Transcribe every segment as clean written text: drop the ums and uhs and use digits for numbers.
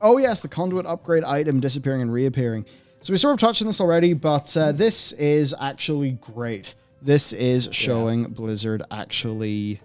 Oh yes, the Conduit upgrade item disappearing and reappearing. So we sort of touched on this already, but this is actually great. This is showing Blizzard actually,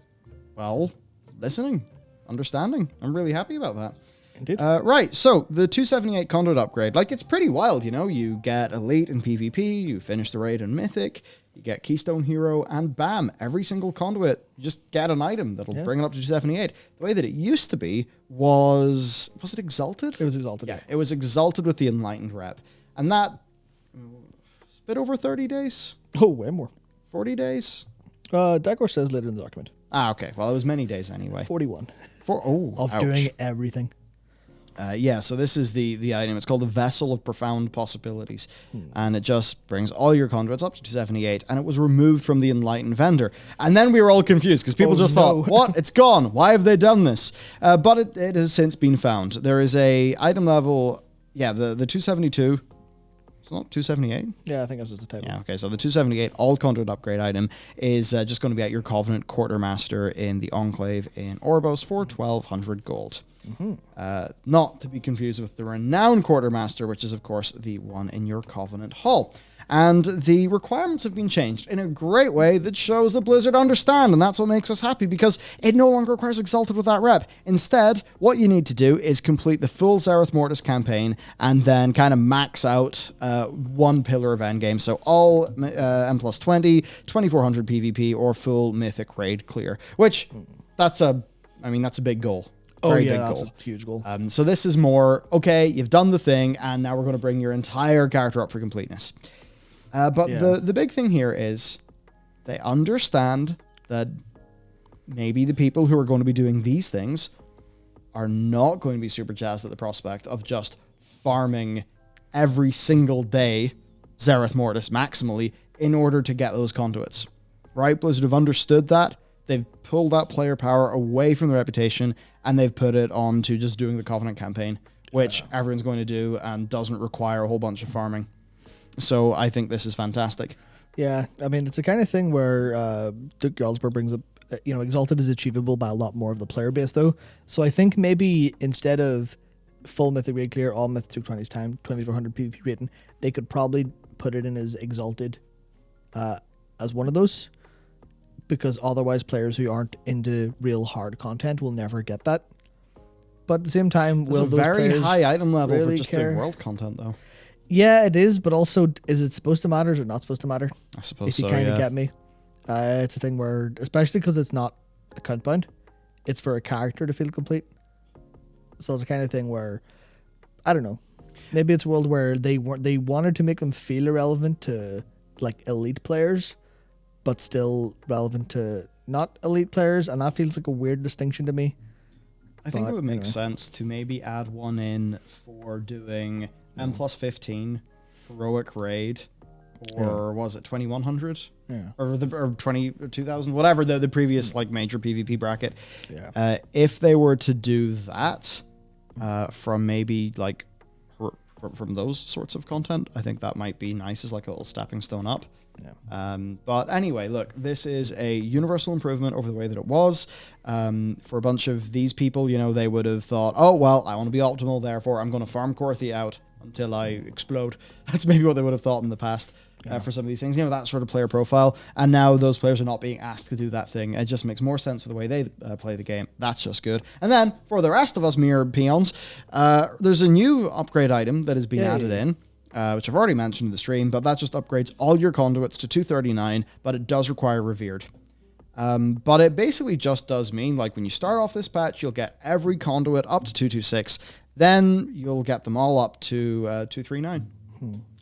well, listening, understanding. I'm really happy about that. Indeed. Right, so the 278 Conduit upgrade, like, it's pretty wild, you know? You get Elite in PvP, you finish the raid in Mythic, you get Keystone Hero, and bam, every single Conduit, you just get an item that'll bring it up to 278. The way that it used to be was it Exalted? It was Exalted. Yeah, it was Exalted with the Enlightened rep. And that, it's a bit over 30 days? Oh, way more. 40 days? Dagor says later in the document. Ah, okay. Well, it was many days anyway. 41. Of doing everything. Yeah, so this is the item. It's called the Vessel of Profound Possibilities. And it just brings all your conduits up to 278. And it was removed from the Enlightened vendor. And then we were all confused because people thought, what? It's gone. Why have they done this? But it has since been found. There is a item level, the 272. It's not 278? Yeah, I think that's just the title. Yeah, okay. So the 278 all conduit upgrade item is just going to be at your Covenant Quartermaster in the Enclave in Oribos for 1,200 gold. Not to be confused with the Renowned Quartermaster, which is, of course, the one in your Covenant Hall. And the requirements have been changed in a great way that shows that Blizzard understand, and that's what makes us happy, because it no longer requires Exalted with that rep. Instead, what you need to do is complete the full Zereth Mortis campaign and then kind of max out one pillar of endgame. So all M plus 20, 2400 PvP, or full Mythic raid clear, which that's a big goal. Very big that's goal. a huge goal. So this is more, okay, you've done the thing, and now we're going to bring your entire character up for completeness. But the big thing here is they understand that maybe the people who are going to be doing these things are not going to be super jazzed at the prospect of just farming every single day Zereth Mortis maximally in order to get those conduits. Right? Blizzard have understood that. They've pulled that player power away from the reputation, and they've put it on to just doing the Covenant campaign, which everyone's going to do and doesn't require a whole bunch of farming. So I think this is fantastic. Yeah, I mean, it's the kind of thing where Duke Galsberg brings up, Exalted is achievable by a lot more of the player base, though. So I think maybe instead of full Mythic raid clear, all Mythic 220's time, 2400 PvP rating, they could probably put it in as Exalted as one of those. Because otherwise players who aren't into real hard content will never get that. But at the same time, it's a very high item level really for just doing world content, though. Yeah, it is, but also, is it supposed to matter or is it not supposed to matter? I suppose so, if you kind of get me. It's a thing where, especially because it's not account bound, it's for a character to feel complete. So it's a kind of thing where, I don't know, maybe it's a world where they wanted to make them feel irrelevant to like elite players, but still relevant to not elite players, and that feels like a weird distinction to me. I think it would make sense to maybe add one in for doing M plus 15 heroic raid, or was it 2100? Yeah. Or 2000, whatever the previous like major PvP bracket. Yeah. If they were to do that from maybe like from those sorts of content, I think that might be nice as like a little stepping stone up. Yeah. But anyway, look, this is a universal improvement over the way that it was. For a bunch of these people, they would have thought, oh, well, I want to be optimal, therefore I'm going to farm Korthi out until I explode. That's maybe what they would have thought in the past for some of these things, that sort of player profile. And now those players are not being asked to do that thing. It just makes more sense for the way they play the game. That's just good. And then for the rest of us mere peons, there's a new upgrade item that has been added in. Which I've already mentioned in the stream, but that just upgrades all your conduits to 239, but it does require Revered. But it basically just does mean, like, when you start off this patch, you'll get every conduit up to 226, then you'll get them all up to 239.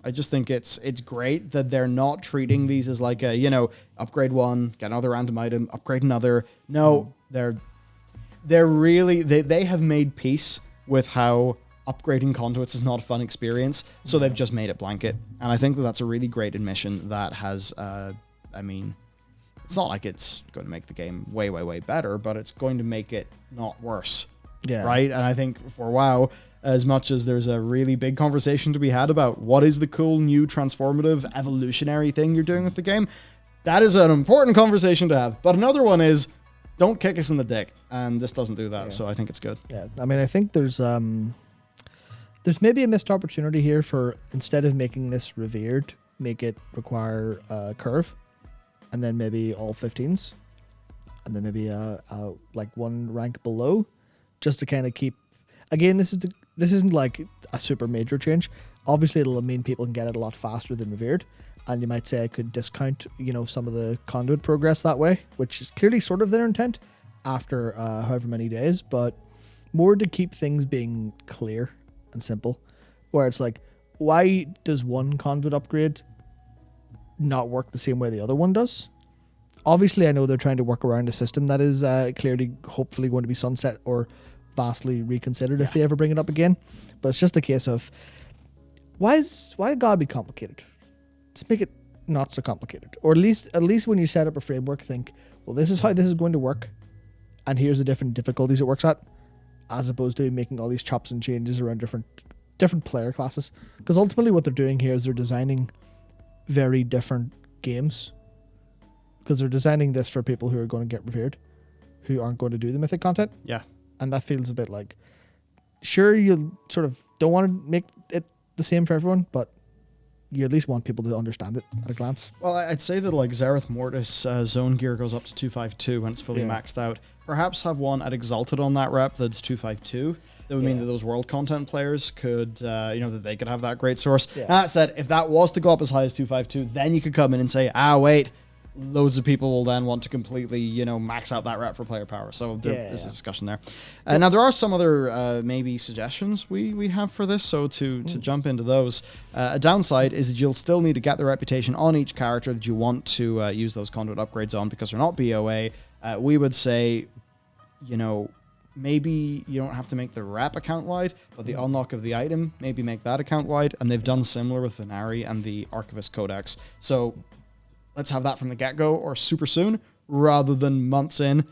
I just think it's great that they're not treating these as like a, upgrade one, get another random item, upgrade another. No, they're really, they have made peace with how upgrading conduits is not a fun experience, so they've just made it blanket. And I think that that's a really great admission that has, it's not like it's going to make the game way, way, way better, but it's going to make it not worse. Yeah. Right? And I think for WoW, as much as there's a really big conversation to be had about what is the cool, new, transformative, evolutionary thing you're doing with the game, that is an important conversation to have. But another one is, don't kick us in the dick. And this doesn't do that, so I think it's good. Yeah, I mean, I think there's There's maybe a missed opportunity here for, instead of making this revered, make it require a curve, and then maybe all 15s, and then maybe like one rank below, just to kind of keep. Again, this isn't like a super major change. Obviously, it'll mean people can get it a lot faster than revered, and you might say I could discount, some of the conduit progress that way, which is clearly sort of their intent after however many days, but more to keep things being clear and simple, where it's like, why does one conduit upgrade not work the same way the other one does? Obviously, I know they're trying to work around a system that is clearly, hopefully, going to be sunset or vastly reconsidered if they ever bring it up again. But it's just a case of, why it gotta be complicated? Just make it not so complicated, or at least when you set up a framework, think, well, this is how this is going to work, and here's the different difficulties it works at, as opposed to making all these chops and changes around different player classes. Because ultimately what they're doing here is they're designing very different games. Because they're designing this for people who are going to get revered, who aren't going to do the mythic content. Yeah. And that feels a bit like, sure, you sort of don't want to make it the same for everyone, but you at least want people to understand it at a glance. Well, I'd say that like Zereth Mortis zone gear goes up to 252 when it's fully maxed out. Perhaps have one at Exalted on that rep that's 252. That would mean that those world content players could, that they could have that great source. Yeah. That said, if that was to go up as high as 252, then you could come in and say, wait, loads of people will then want to completely, max out that rep for player power. So there's a discussion there. Now, there are some other maybe suggestions we have for this. So to jump into those, a downside is that you'll still need to get the reputation on each character that you want to use those conduit upgrades on, because they're not BOA. We would say, maybe you don't have to make the rep account wide, but the unlock of the item, maybe make that account wide. And they've done similar with Venari and the Archivist Codex. So let's have that from the get-go or super soon, rather than months in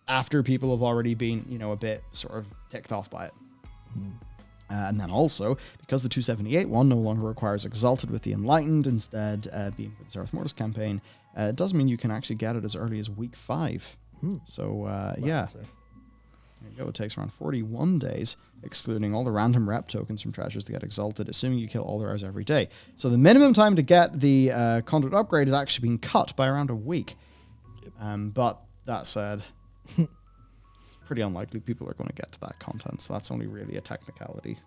after people have already been, a bit sort of ticked off by it. And then also, because the 278 one no longer requires Exalted with the Enlightened, instead being for the Zereth Mortis campaign, it does mean you can actually get it as early as week 5. So, yeah. There you go. It takes around 41 days, excluding all the random rep tokens from treasures to get Exalted, assuming you kill all the rares every day. So the minimum time to get the conduit upgrade has actually been cut by around a week. But that said, pretty unlikely people are going to get to that content, so that's only really a technicality.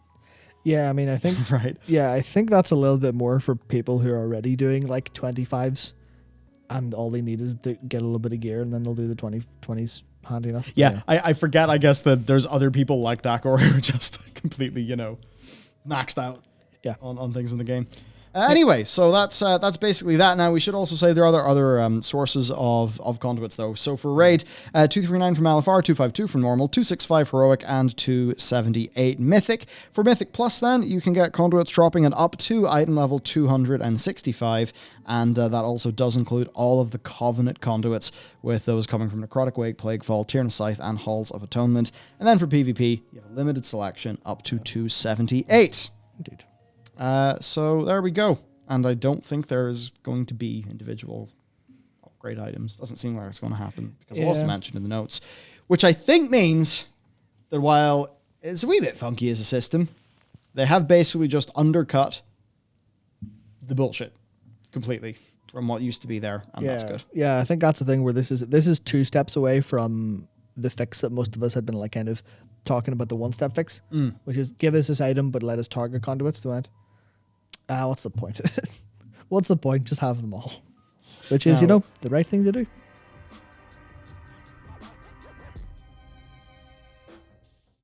Yeah, I mean, I think right. Yeah, I think that's a little bit more for people who are already doing like 25s, and all they need is to get a little bit of gear, and then they'll do the 20s. Handy enough. Yeah, I forget, I guess, that there's other people like Dakor who are just completely, maxed out on things in the game. Anyway, so that's basically that. Now, we should also say there are other sources of conduits, though. So for Raid, 239 from LFR, 252 from Normal, 265 Heroic, and 278 Mythic. For Mythic Plus, then, you can get conduits dropping at up to item level 265, and that also does include all of the Covenant conduits, with those coming from Necrotic Wake, Plaguefall, Tyrannus Scythe, and Halls of Atonement. And then for PvP, you have a limited selection up to 278. Indeed. So there we go. And I don't think there is going to be individual upgrade items. Doesn't seem like it's going to happen, because it wasn't mentioned in the notes. Which I think means that while it's a wee bit funky as a system, they have basically just undercut the bullshit completely from what used to be there, and that's good. Yeah, I think that's the thing, where this is 2 steps away from the fix that most of us had been like kind of talking about, the 1-step fix, which is give us this item but let us target conduits to end. What's the point? What's the point? Just have them all. Which is, the right thing to do.